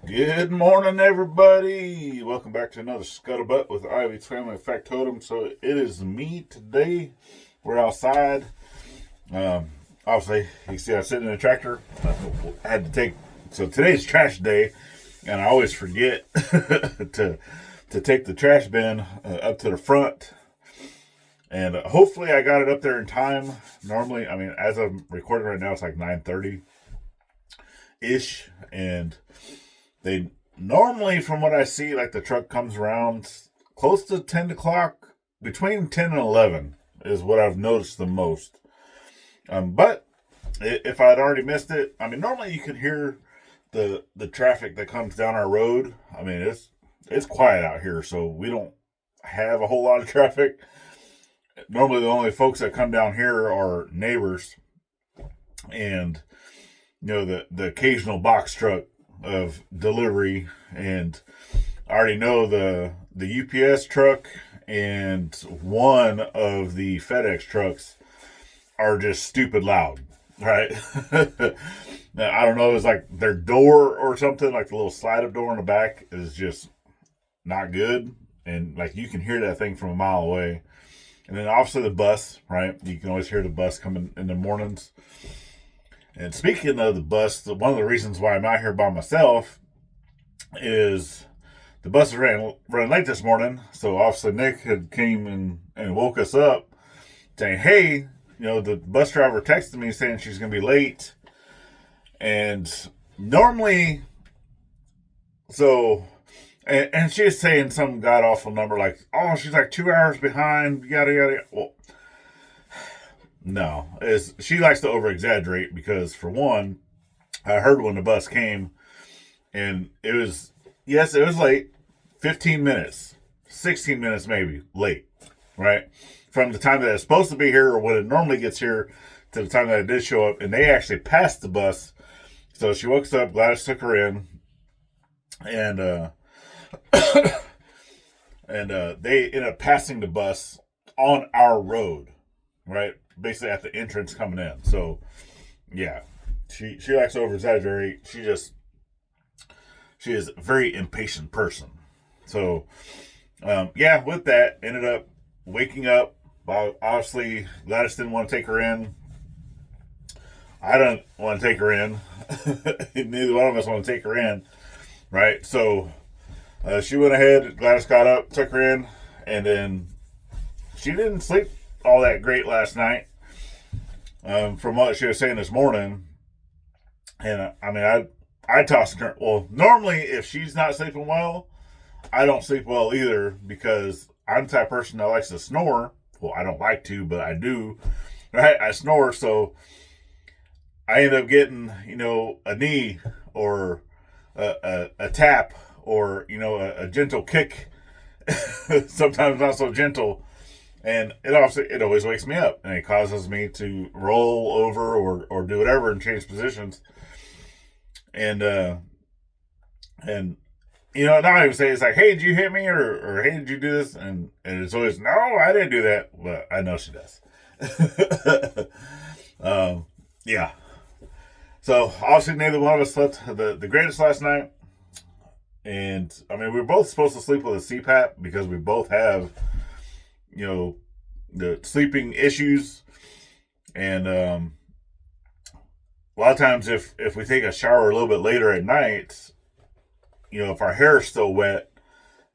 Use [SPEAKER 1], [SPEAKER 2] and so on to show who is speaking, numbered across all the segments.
[SPEAKER 1] Good morning, everybody. Welcome back to another Scuttlebutt with Ivy's Family Factotum. So it is me today. We're outside. Obviously, you can see I'm sitting in a tractor. I had to take. So today's trash day, and I always forget to take the trash bin up to the front. And hopefully, I got it up there in time. Normally, I mean, as I'm recording right now, it's like 9:30 ish, and they normally, from what I see, like the truck comes around close to 10 o'clock, between 10 and 11 is what I've noticed the most. But if I'd already missed it, I mean, normally you can hear the traffic that comes down our road. I mean, it's quiet out here, so we don't have a whole lot of traffic. Normally, the only folks that come down here are neighbors and the occasional box truck of delivery, and I already know the UPS truck and one of the FedEx trucks are just stupid loud, right? I don't know, it's like their door or something, like the little slide up door in the back is just not good, and like you can hear that thing from a mile away. And then obviously the bus, right? You can always hear the bus coming in the mornings. And speaking of the bus, one of the reasons why I'm out here by myself is the bus ran late this morning. So obviously Nick had came and woke us up saying, hey, the bus driver texted me saying she's going to be late. And normally, and she was saying some god awful number like, oh, she's like 2 hours behind, yada, yada. Well, no, she likes to over exaggerate because, for one, I heard when the bus came, and it was late, 15 minutes, 16 minutes maybe late, right? From the time that it's supposed to be here or when it normally gets here to the time that it did show up, and they actually passed the bus. So she wakes up, Gladys took her in, and they ended up passing the bus on our road, right? Basically at the entrance coming in. So yeah, she likes to over exaggerate. She is a very impatient person. So with that, ended up waking up. Obviously, Gladys didn't want to take her in. I don't want to take her in. Neither one of us want to take her in, right? So she went ahead. Gladys got up, took her in, and then she didn't sleep all that great last night. From what she was saying this morning, and I mean, I toss and turn. Well, normally if she's not sleeping well, I don't sleep well either because I'm the type of person that likes to snore. Well, I don't like to, but I do. Right? I snore, so I end up getting a knee or a tap or a gentle kick. Sometimes not so gentle. And it always wakes me up, and it causes me to roll over or do whatever and change positions. And now I even say it's like, hey, did you hit me or hey, did you do this? And it's always, no, I didn't do that, but I know she does. Yeah. So obviously neither one of us slept the greatest last night, and I mean we were both supposed to sleep with a CPAP because we both have the sleeping issues, and a lot of times if we take a shower a little bit later at night, if our hair is still wet,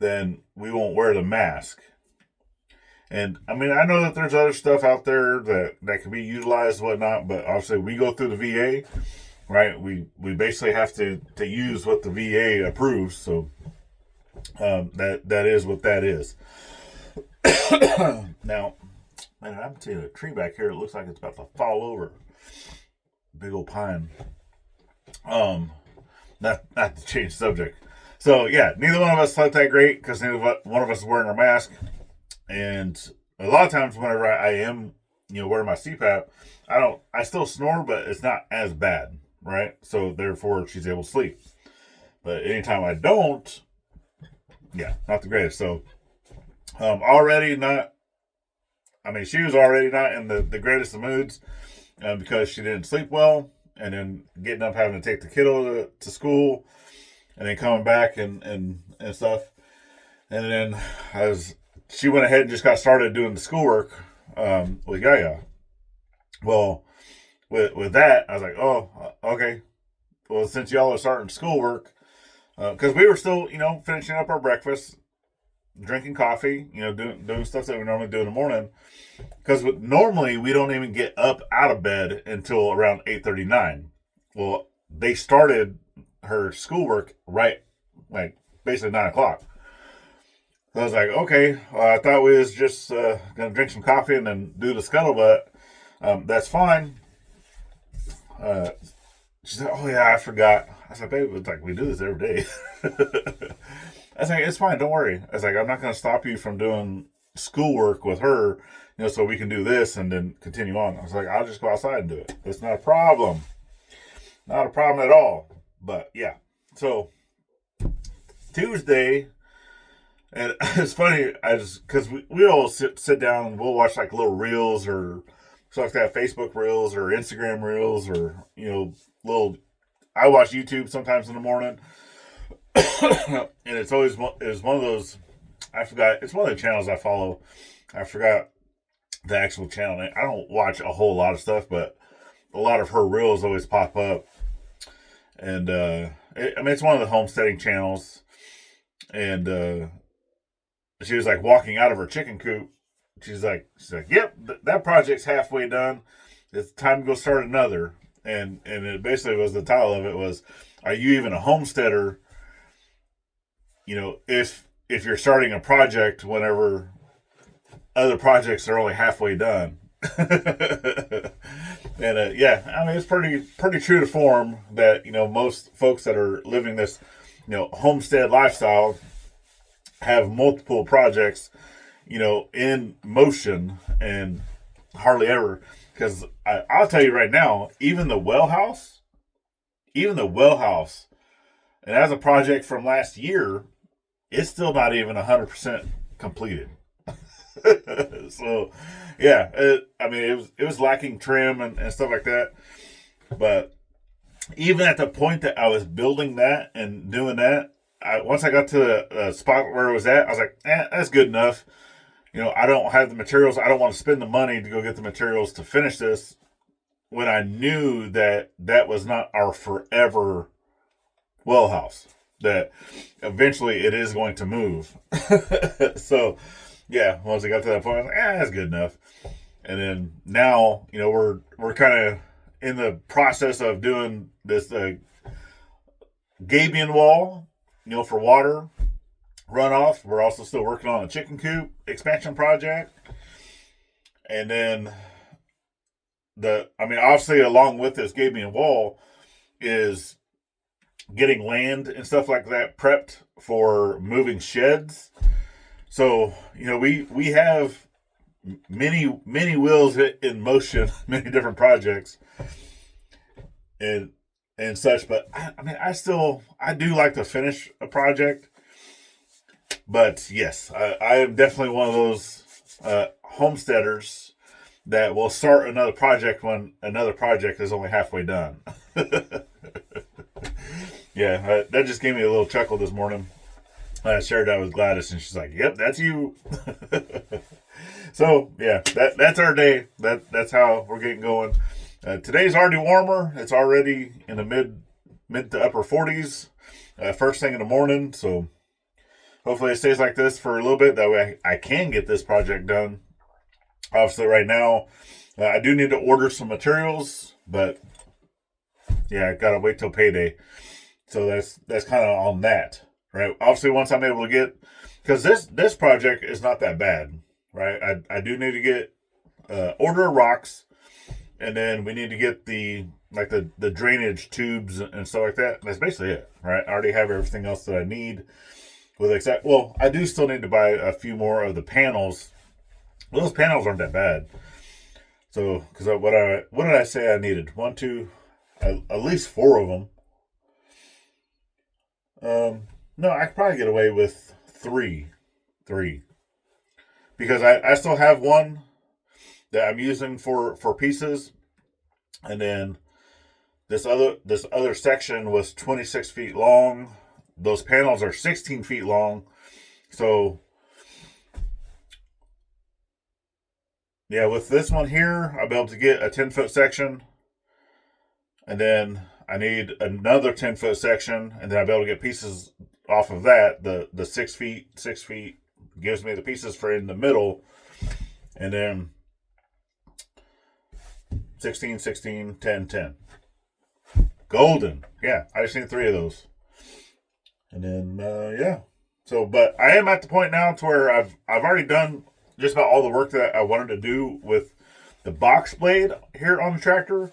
[SPEAKER 1] then we won't wear the mask. And I mean, I know that there's other stuff out there that can be utilized and whatnot, but obviously we go through the VA, right? We basically have to use what the VA approves, so that is what that is. Now, man, I'm seeing a tree back here. It looks like it's about to fall over. Big old pine. Not to change the subject. So yeah, neither one of us slept that great because neither one of us is wearing our mask. And a lot of times, whenever I am, wearing my CPAP, I still snore, but it's not as bad, right? So therefore, she's able to sleep. But anytime I don't, yeah, not the greatest. So already not. I mean, she was already not in the greatest of moods because she didn't sleep well, and then getting up having to take the kiddo to school. and then coming back and stuff. And then she went ahead and just got started doing the schoolwork with Yaya. Well, with that, I was like, oh, okay. Well, since y'all are starting schoolwork, because we were still, finishing up our breakfast, drinking coffee, doing stuff that we normally do in the morning. Because normally we don't even get up out of bed until around 8:39. Well, they started her schoolwork right, like basically 9 o'clock. So I was like, okay, I thought we was just gonna drink some coffee and then do the scuttlebutt. That's fine. She said, oh yeah, I forgot. I said, babe, it's like we do this every day. I was like, it's fine, don't worry. I was like, I'm not gonna stop you from doing schoolwork with her, so we can do this and then continue on. I was like, I'll just go outside and do it. It's not a problem. Not a problem at all. But yeah. So Tuesday, and it's funny, because we all sit down and we'll watch like little reels or stuff like that, Facebook reels or Instagram reels or, little, I watch YouTube sometimes in the morning. And it's one of those, I forgot, it's one of the channels I follow. I forgot the actual channel. I don't watch a whole lot of stuff, but a lot of her reels always pop up. And, it's one of the homesteading channels. And, she was like walking out of her chicken coop. She's like, yep, that project's halfway done. It's time to go start another. And it basically was, the title of it was, are you even a homesteader? If you're starting a project whenever other projects are only halfway done. And it's pretty true to form that most folks that are living this homestead lifestyle have multiple projects in motion, and hardly ever, because I'll tell you right now, even the well house, and as a project from last year, it's still not even 100% completed. So, yeah, it was lacking trim and stuff like that. But even at the point that I was building that and doing that, once I got to the spot where it was at, I was like, that's good enough. I don't have the materials. I don't want to spend the money to go get the materials to finish this, when I knew that was not our forever well house, that eventually it is going to move. So, yeah, once I got to that point, I was like, that's good enough. And then now, we're kind of in the process of doing this gabion wall, for water runoff. We're also still working on a chicken coop expansion project. And then obviously along with this gabion wall is getting land and stuff like that prepped for moving sheds. So, we have many wheels in motion, many different projects and such. But I do like to finish a project. But yes, I am definitely one of those homesteaders that will start another project when another project is only halfway done. Yeah, that just gave me a little chuckle this morning. I shared that with Gladys, and she's like, "Yep, that's you." So yeah, that's our day. That's how we're getting going. Today's already warmer. It's already in the mid to upper 40s. First thing in the morning. So hopefully it stays like this for a little bit. That way I can get this project done. Obviously, right now I do need to order some materials, but yeah, I gotta wait till payday. So that's kind of on that. Right. Obviously, once I'm able to get, because this project is not that bad, right? I do need to get order rocks, and then we need to get the drainage tubes and stuff like that. And that's basically it, right? I already have everything else that I need. I do still need to buy a few more of the panels. Well, those panels aren't that bad. So, because what did I say I needed? One, two, at least 4 of them. No, I could probably get away with 3. Because I still have one that I'm using for pieces. And then this other section was 26 feet long. those panels are 16 feet long. So yeah, with this one here, I'll be able to get a 10-foot section. And then I need another 10-foot section. And then I'll be able to get pieces off of that. The 6 feet gives me the pieces for in the middle. And then 16, 16, 10, 10. Golden. Yeah, I just need 3 of those. And then, yeah. So, but I am at the point now to where I've already done just about all the work that I wanted to do with the box blade here on the tractor.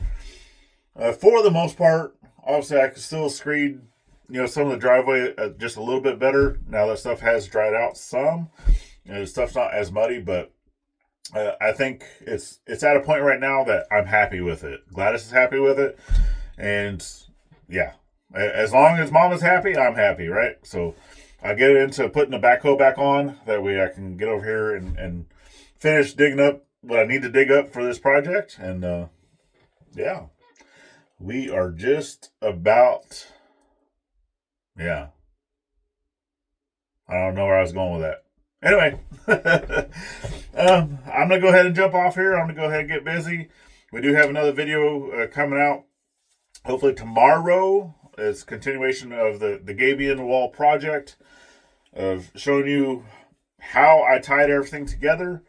[SPEAKER 1] For the most part, obviously I can still screed, some of the driveway just a little bit better. Now that stuff has dried out some. The stuff's not as muddy, but I think it's at a point right now that I'm happy with it. Gladys is happy with it. And yeah, as long as Mom is happy, I'm happy, right? So I get into putting the backhoe back on. That way I can get over here and finish digging up what I need to dig up for this project. And yeah, we are just about, yeah. I don't know where I was going with that. Anyway, I'm going to go ahead and jump off here. I'm going to go ahead and get busy. We do have another video coming out hopefully tomorrow. It's a continuation of the gabion wall project of showing you how I tied everything together.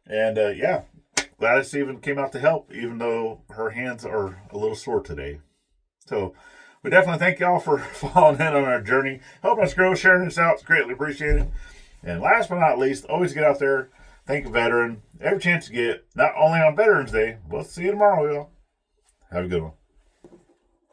[SPEAKER 1] And yeah, Gladys even came out to help, even though her hands are a little sore today. So we definitely thank y'all for following in on our journey, helping us grow, sharing this out. It's greatly appreciated. And last but not least, always get out there, thank a veteran every chance you get, not only on Veterans Day. We'll see you tomorrow, y'all. Have a good one.